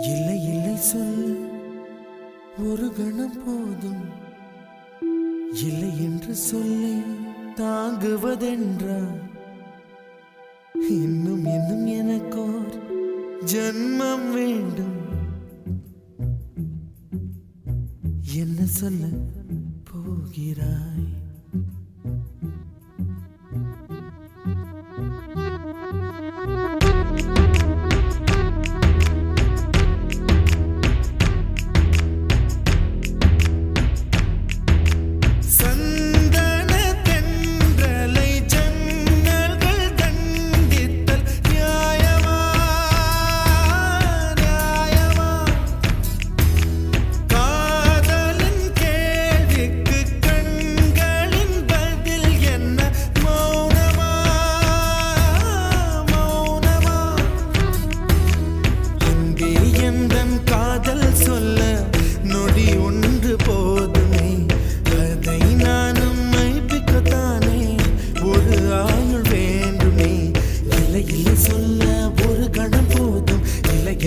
இல்லை இல்லை சொல்ல ஒரு கணம் போதும், இல்லை என்று சொல்லை தாங்குவதென்றா? இன்னும் இன்னும் எனக்கோர் ஜன்மம் வேண்டும். என்ன சொல்ல போகிறாய்?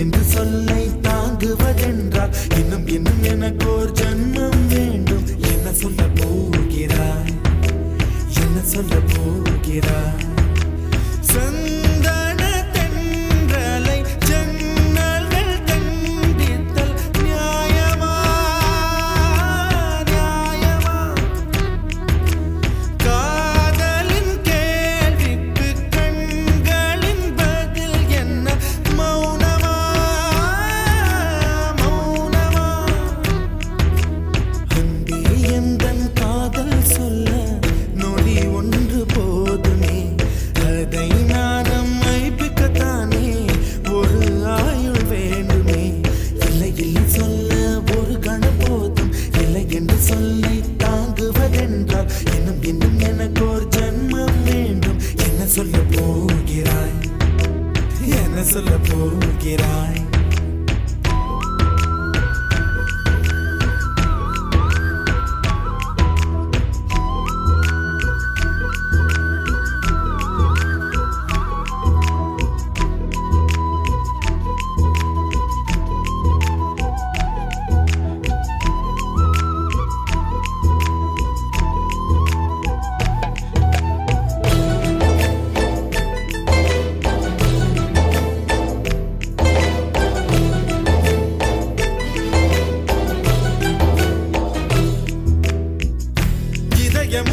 என்று சொல்லை தாங்குவதென்றால் இன்னும் இன்னும் எனக்கோர் ஜன்மம் வேண்டும். என்ன சொல்ல போகிறாய்? என்ன சொல்ல போகிறாய்? சந்தன தென்றலை ஜன்னல்கள் தண்டித்தல் நியாயமா நியாயமா? காதலின் கேள்விக்கு கண்களின் பதில் என்ன? மௌனமா மௌனமா? அன்பே எந்தன் காதல் சொல்ல நொடி ஒன்று போதுமே, அதை நானும் மைப்பிக்கத்தானே ஒரு ஆயுள் வேண்டுமே. இல்லை இல்லை சொல்ல ஒரு கணம் போதும், இல்லை என்று சொல்லை தாங்குவதென்றால் இன்னும் இன்னும் எனக்கோர் ஜன்மம் வேண்டும். என்ன சொல்ல போகிறாய்? என்ன சொல்ல போகிறாய்?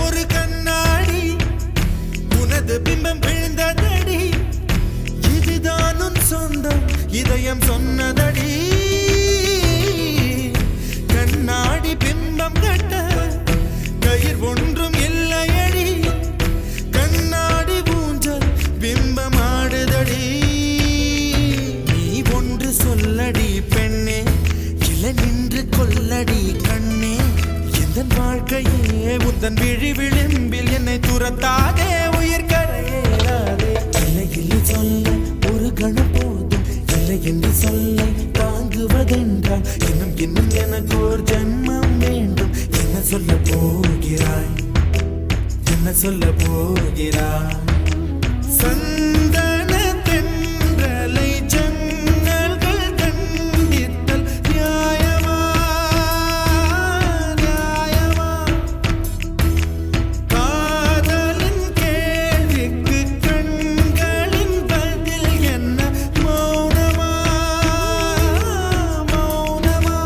ஒரு கண்ணாடி உனது பிம்பம் விழுந்ததடி, இதுதான் உன் சொந்தம் இதயம் சொன்னதடி. கண்ணாடி பிம்பம் கட்ட கயிர் ஒன்றும் இல்லையடி, கண்ணாடி ஊஞ்சல் பிம்பம் ஆடுதடி. நீ ஒன்று சொல்லடி பெண்ணே, இல நின்று கொல்லடி கண்ணே. எந்தன் வாழ்க்கையே உந்தன் விழி விளிம்பில் என்னை துரத்தாதே, உயிர் கரையேறாதே. இல்லை இல்லை சொல்ல ஒரு கணம் போதும், இல்லை என்று சொல்லை தாங்குவதென்றால் இன்னும் இன்னும் எனக்கு ஒரு ஜன்மம் வேண்டும். என்ன சொல்ல போகிறாய்? என்ன சொல்ல போகிறாய்? சந்தன தென்றலை ஜன்னல்கள் தண்டித்தல் நியாயமா நியாயமா? காதலின் கேள்விக்கு கண்களின் பதில் என்ன? மௌனமா மௌனமா?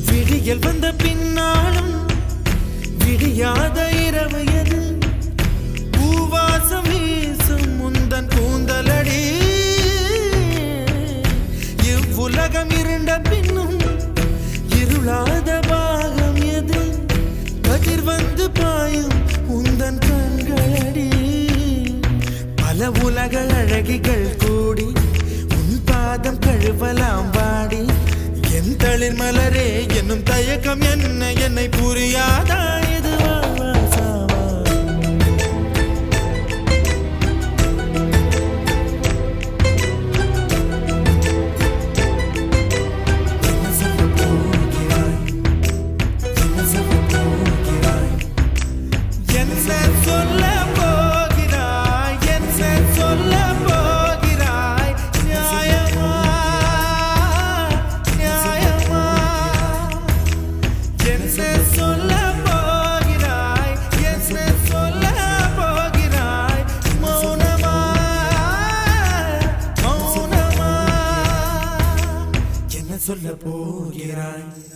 விடியல் வந்த பின்னாலும் விடியாத இரவு எது? பூவாசம் வீசும் முந்தன் கூந்தலடி. இவ்வுலகம் இருண்ட பின்னும் இருளாத பாகம் எது? கதிர் வந்து பாயும் உந்தன் கண்களடி. அழகிகள் கூடி உன் பாதம் கழுவலாம் வாடி என் தளிர் மலரே என்னும் தயக்கம் என்ன என்னை புரியாதா இது வாழ்வா சாவா சொல்ல போகிறாய்